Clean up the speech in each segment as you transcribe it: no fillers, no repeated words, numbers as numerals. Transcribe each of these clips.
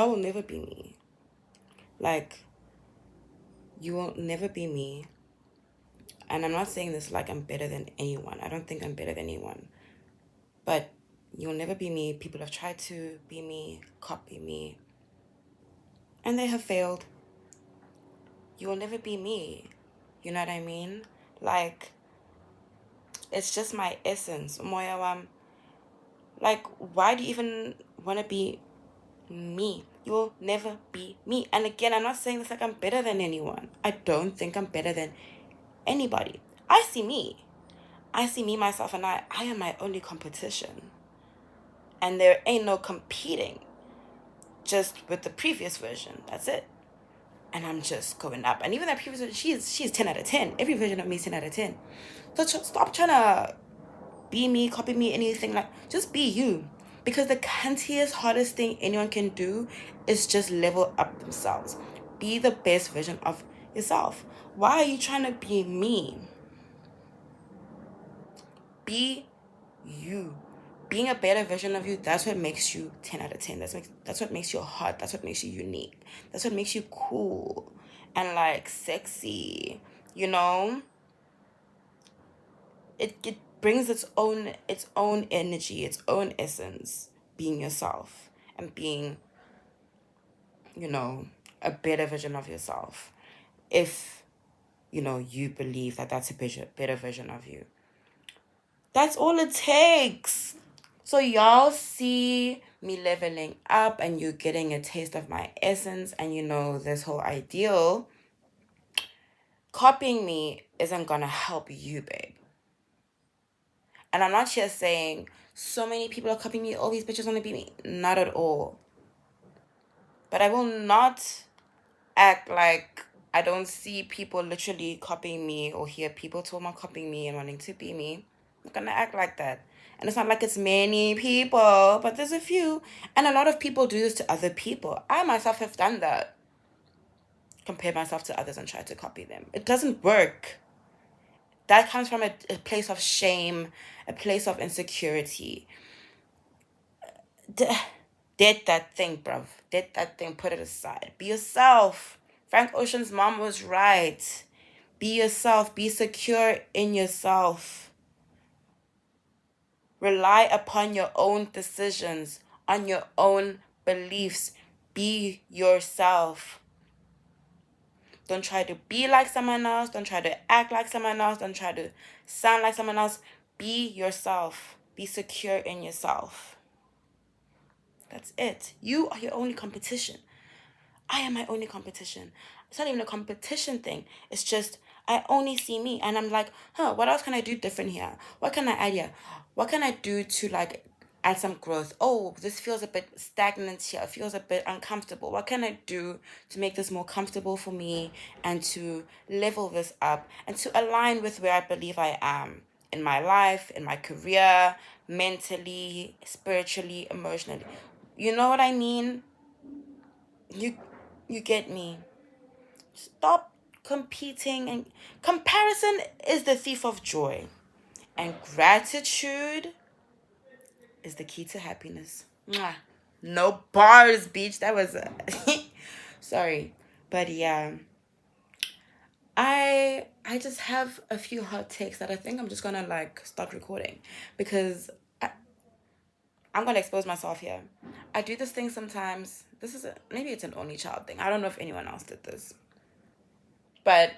that will never be me. Like, you will never be me. And I'm not saying this like I'm better than anyone. I don't think I'm better than anyone. But you'll never be me. People have tried to be me, copy me, and they have failed. You will never be me. You know what I mean? Like, it's just my essence. Moya, like, why do you even want to be me? You will never be me. And again, I'm not saying this like I'm better than anyone. I don't think I'm better than anybody. I see me. I see me, myself, and I am my only competition. And there ain't no competing. Just with the previous version. That's it. And I'm just going up. And even that previous version, she's 10 out of 10. Every version of me is 10 out of 10. So stop trying to be me, copy me, anything. Like, just be you. Because the cuntiest, hardest thing anyone can do is just level up themselves. Be the best version of yourself. Why are you trying to be me? Be you. Being a better version of you, that's what makes you 10 out of 10. That's what makes you hot. That's what makes you unique. That's what makes you cool and like sexy. You know? It brings its own energy, its own essence, being yourself and being, you know, a better version of yourself. If, you know, you believe that that's a better version of you. That's all it takes. So y'all see me leveling up and you getting a taste of my essence and you know this whole ideal. Copying me isn't gonna help you, babe. And I'm not here saying so many people are copying me, all these bitches wanna be me. Not at all. But I will not act like I don't see people literally copying me or hear people talking about copying me and wanting to be me. I'm not gonna act like that. And it's not like it's many people, but there's a few. And a lot of people do this to other people. I myself have done that. Compare myself to others and try to copy them. It doesn't work. That comes from a place of shame, a place of insecurity. Dead that thing, bruv. Dead that thing, put it aside. Be yourself. Frank Ocean's mom was right. Be yourself. Be secure in yourself. Rely upon your own decisions, on your own beliefs. Be yourself. Don't try to be like someone else. Don't try to act like someone else. Don't try to sound like someone else. Be yourself. Be secure in yourself. That's it. You are your only competition. I am my only competition. It's not even a competition thing. It's just I only see me. And I'm like, what else can I do different here? What can I add here? What can I do to like add some growth? Oh, this feels a bit stagnant here. It feels a bit uncomfortable. What can I do to make this more comfortable for me and to level this up and to align with where I believe I am in my life, in my career, mentally, spiritually, emotionally. You know what I mean? You get me. Stop competing, and comparison is the thief of joy, and gratitude is the key to happiness. Mwah. No bars, beach. That was sorry, but yeah, I just have a few hot takes that I think I'm just gonna like start recording because I'm gonna expose myself here. I do this thing sometimes. Maybe it's an only child thing. I don't know if anyone else did this, but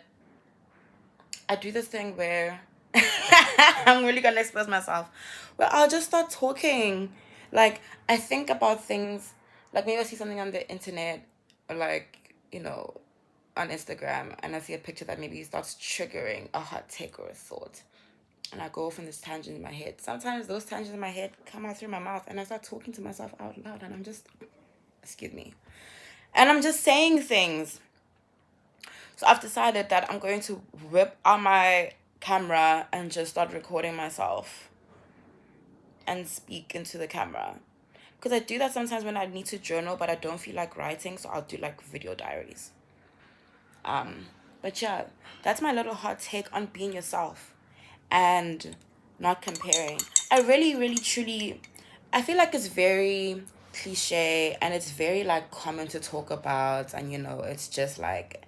I do this thing where I'm really gonna expose myself. Where I'll just start talking. Like I think about things, like maybe I see something on the internet or like, on Instagram and I see a picture that maybe starts triggering a hot take or a thought. And I go off on this tangent in my head. Sometimes those tangents in my head come out through my mouth and I start talking to myself out loud and I'm just excuse me. And I'm just saying things. So I've decided that I'm going to whip out my camera and just start recording myself and speak into the camera. Because I do that sometimes when I need to journal, but I don't feel like writing, so I'll do like video diaries. But yeah, that's my little hot take on being yourself and not comparing. I really, really, truly, I feel like it's very cliche, and it's very like common to talk about, and it's just like,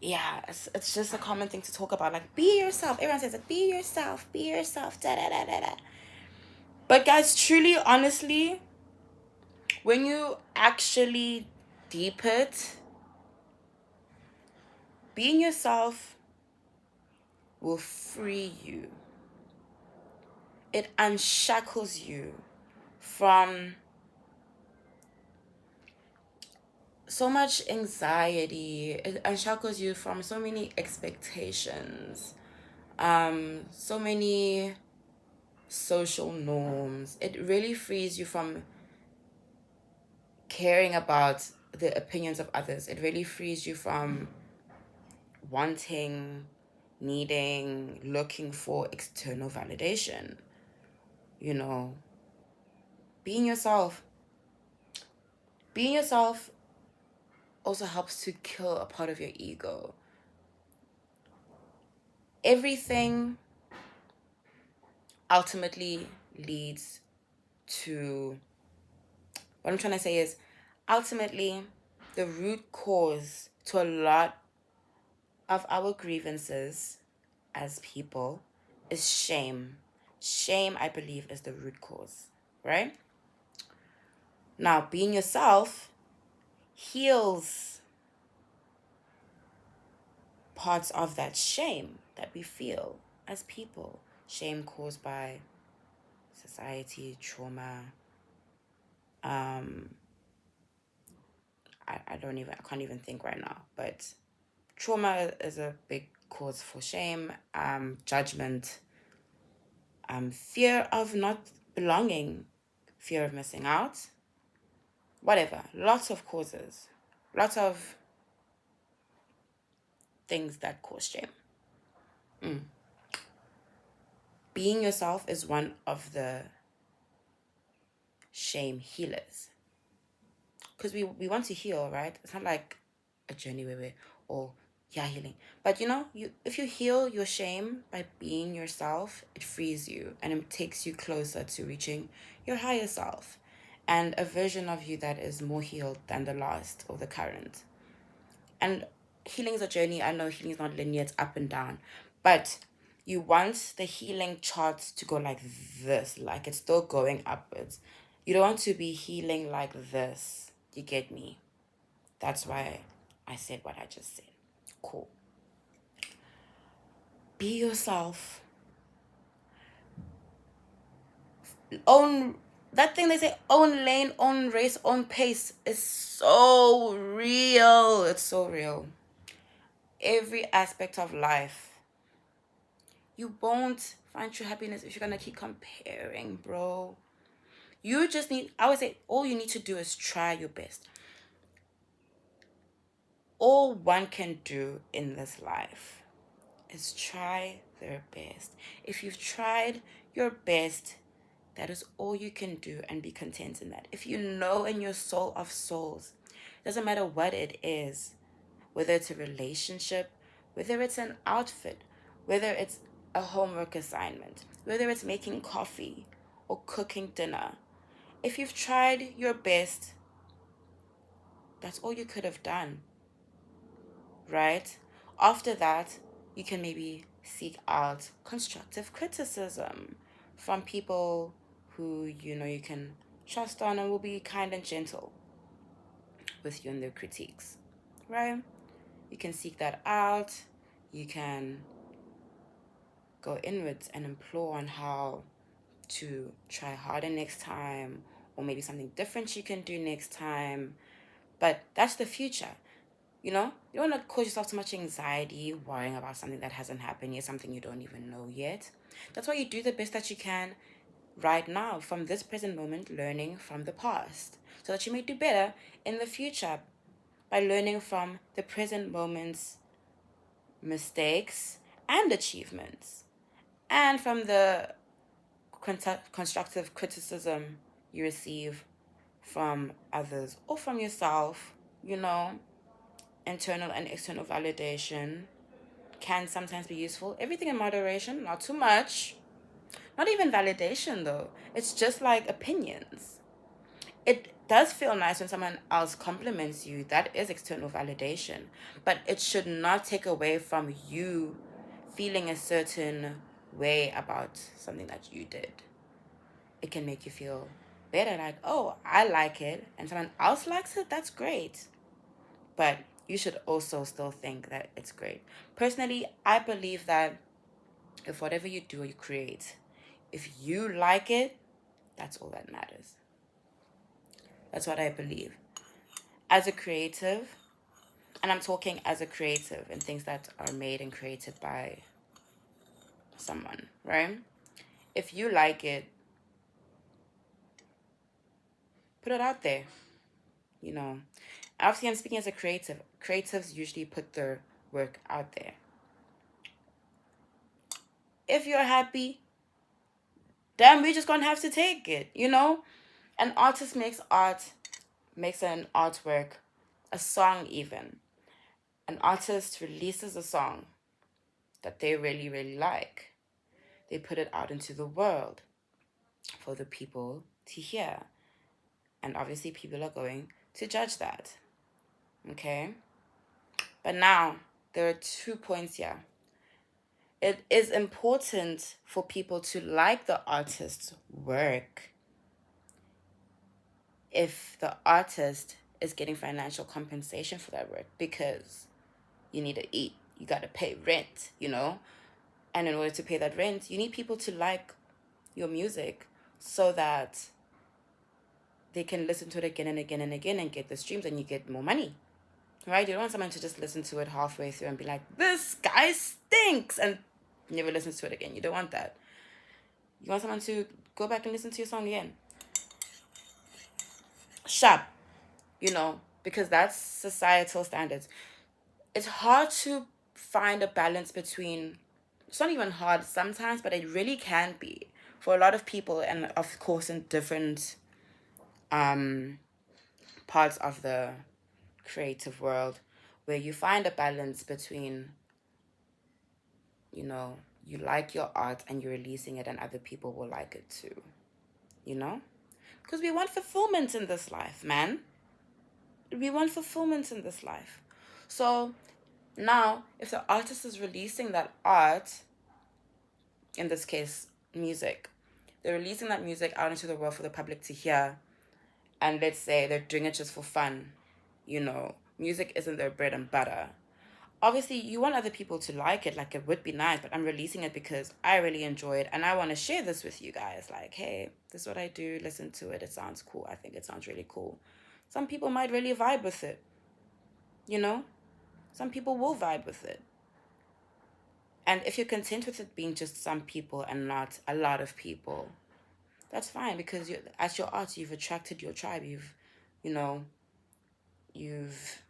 yeah, it's just a common thing to talk about, like, be yourself. Everyone says like, be yourself, da da da da da. But guys, truly, honestly, when you actually deep it, being yourself will free you. It unshackles you from so much anxiety. It unshackles you from so many expectations, so many social norms. It really frees you from caring about the opinions of others. It really frees you from wanting, needing, looking for external validation. You know, being yourself. Being yourself also helps to kill a part of your ego. Everything ultimately leads to, what I'm trying to say is, ultimately, the root cause to a lot of our grievances as people is shame. Shame, I believe, is the root cause, right? Now, being yourself heals parts of that shame that we feel as people. Shame caused by society, trauma. I can't even think right now, but trauma is a big cause for shame, judgment, fear of not belonging, fear of missing out, whatever. Lots of causes, lots of things that cause shame. Being yourself is one of the shame healers. Because we want to heal, right? It's not like a journey where we're all, yeah, healing. But if you heal your shame by being yourself, it frees you and it takes you closer to reaching your higher self and a version of you that is more healed than the last or the current. And healing is a journey. I know healing is not linear, it's up and down. But you want the healing chart to go like this, like it's still going upwards. You don't want to be healing like this. You get me? That's why I said what I just said. Cool. Be yourself. Own that thing they say, own lane, own race, own pace, is so real. It's so real. Every aspect of life. You won't find true happiness if you're gonna keep comparing, bro. You just need, I would say, all you need to do is try your best. All one can do in this life is try their best. If you've tried your best, that is all you can do, and be content in that. If you know in your soul of souls, doesn't matter what it is, whether it's a relationship, whether it's an outfit, whether it's a homework assignment, whether it's making coffee or cooking dinner. If you've tried your best, that's all you could have done, right? After that, you can maybe seek out constructive criticism from people who you can trust on and will be kind and gentle with you in their critiques, right? You can seek that out. You can go inwards and implore on how to try harder next time, or maybe something different you can do next time. But that's the future. You don't want to cause yourself too much anxiety worrying about something that hasn't happened yet, something you don't even know yet. That's why you do the best that you can right now, from this present moment, learning from the past, so that you may do better in the future by learning from the present moment's mistakes and achievements, and from the constructive criticism you receive from others or from yourself. Internal and external validation can sometimes be useful. Everything in moderation, not too much. Not even validation though. It's just like opinions. it does feel nice when someone else compliments you. That is external validation. But it should not take away from you feeling a certain way about something that you did. It can make you feel better, like, oh, I like it, and someone else likes it, that's great. But you should also still think that it's great. Personally, I believe that if whatever you do or you create, if you like it, that's all that matters. That's what I believe. As a creative, and I'm talking as a creative and things that are made and created by someone, right? If you like it, put it out there, you know. Obviously, I'm speaking as a creative. Creatives usually put their work out there. If you're happy, then we're just gonna have to take it, you know? An artist makes art, makes an artwork, a song even. An artist releases a song that they really, really like. They put it out into the world for the people to hear. And obviously, people are going to judge that. Okay? But now, there are 2 points here. It is important for people to like the artist's work if the artist is getting financial compensation for that work, because you need to eat, you got to pay rent, you know? And in order to pay that rent, you need people to like your music so that they can listen to it again and again and again and get the streams, and you get more money, right? You don't want someone to just listen to it halfway through and be like, this guy stinks, and never listens to it again. You don't want that. You want someone to go back and listen to your song again. Sharp, you know, because that's societal standards. It's hard to find a balance between, it's not even hard sometimes, but it really can be for a lot of people, and of course in different parts of the creative world, where you find a balance between, you know, you like your art and you're releasing it and other people will like it too, you know? Because we want fulfillment in this life, man. We want fulfillment in this life. So now, if the artist is releasing that art, in this case, music, they're releasing that music out into the world for the public to hear, and let's say they're doing it just for fun, you know, music isn't their bread and butter. Obviously, you want other people to like it, like it would be nice, but I'm releasing it because I really enjoy it and I want to share this with you guys. Like, hey, this is what I do, listen to it, it sounds cool, I think it sounds really cool. Some people might really vibe with it, you know? Some people will vibe with it. And if you're content with it being just some people and not a lot of people, that's fine, because you, as your art, you've attracted your tribe. You know, you've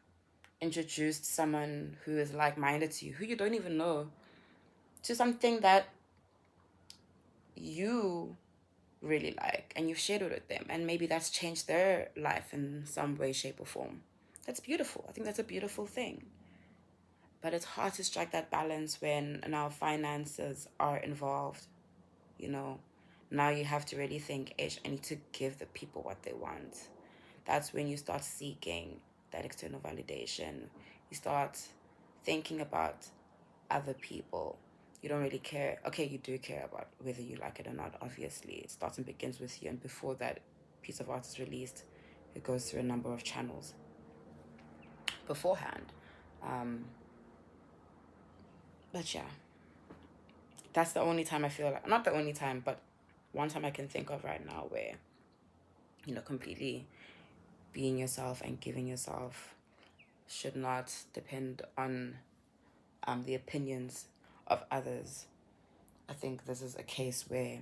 introduced someone who is like-minded to you, who you don't even know, to something that you really like, and you've shared it with them, and maybe that's changed their life in some way, shape, or form. That's beautiful. I think that's a beautiful thing. But it's hard to strike that balance when now finances are involved, you know. Now you have to really think, Ish, I need to give the people what they want. That's when you start seeking that external validation. You start thinking about other people. You don't really care. Okay, you do care about whether you like it or not, obviously. It starts and begins with you. And before that piece of art is released, it goes through a number of channels beforehand. But yeah, that's the only time I feel like, not the only time, but one time I can think of right now where, you know, completely being yourself and giving yourself should not depend on the opinions of others. I think this is a case where,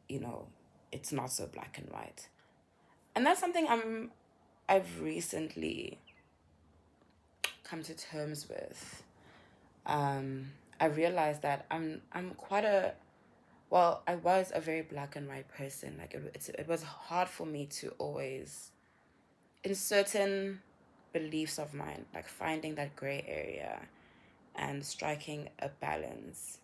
you know, it's not so black and white. And that's something I've recently come to terms with. I realized that I'm quite a, well, I was a very black and white person. Like it was hard for me to always, in certain beliefs of mine, like finding that gray area and striking a balance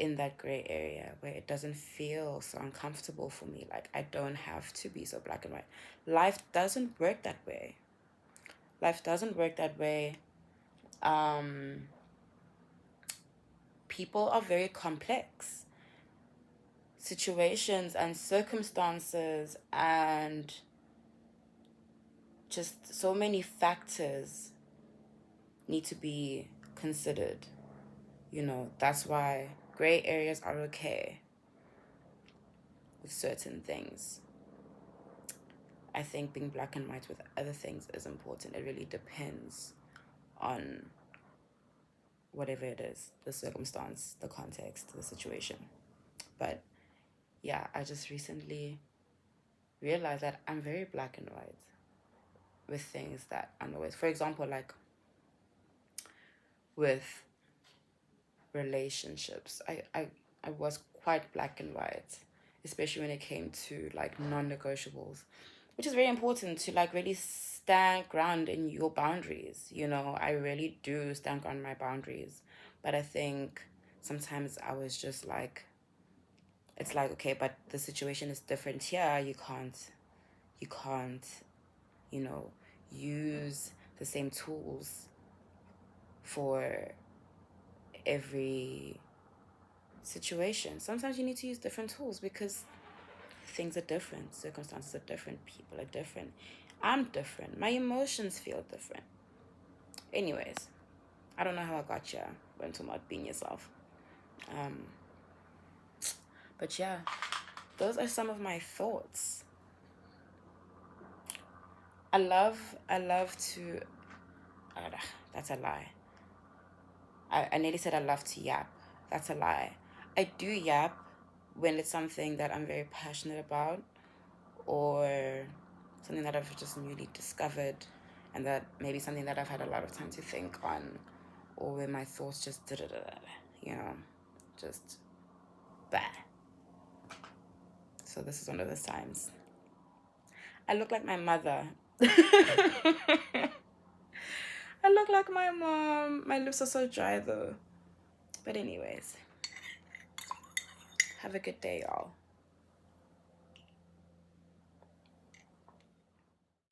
in that gray area where it doesn't feel so uncomfortable for me. Like, I don't have to be so black and white. Life doesn't work that way. Life doesn't work that way. People are very complex. Situations and circumstances and just so many factors need to be considered. You know, that's why gray areas are okay with certain things. I think being black and white with other things is important. It really depends on whatever it is, the circumstance, the context, the situation. But yeah, I just recently realized that I'm very black and white with things that I'm always, for example, like with relationships, I was quite black and white, especially when it came to like non-negotiables, which is very important to like really stand ground in your boundaries. You know, I really do stand ground in my boundaries, but I think sometimes I was just like, it's like, okay, but the situation is different here. You can't, you know, use the same tools for every situation. Sometimes you need to use different tools because things are different, circumstances are different, people are different. I'm different. My emotions feel different. Anyways, I don't know how I got here. We're talking about being yourself. But yeah, those are some of my thoughts. I love to. That's a lie. I nearly said I love to yap. That's a lie. I do yap when it's something that I'm very passionate about, or something that I've just newly discovered, and that maybe something that I've had a lot of time to think on, or where my thoughts just you know, just bah. So this is one of those times. I look like my mother. I look like my mom. My lips are so dry though. But anyways, have a good day, y'all.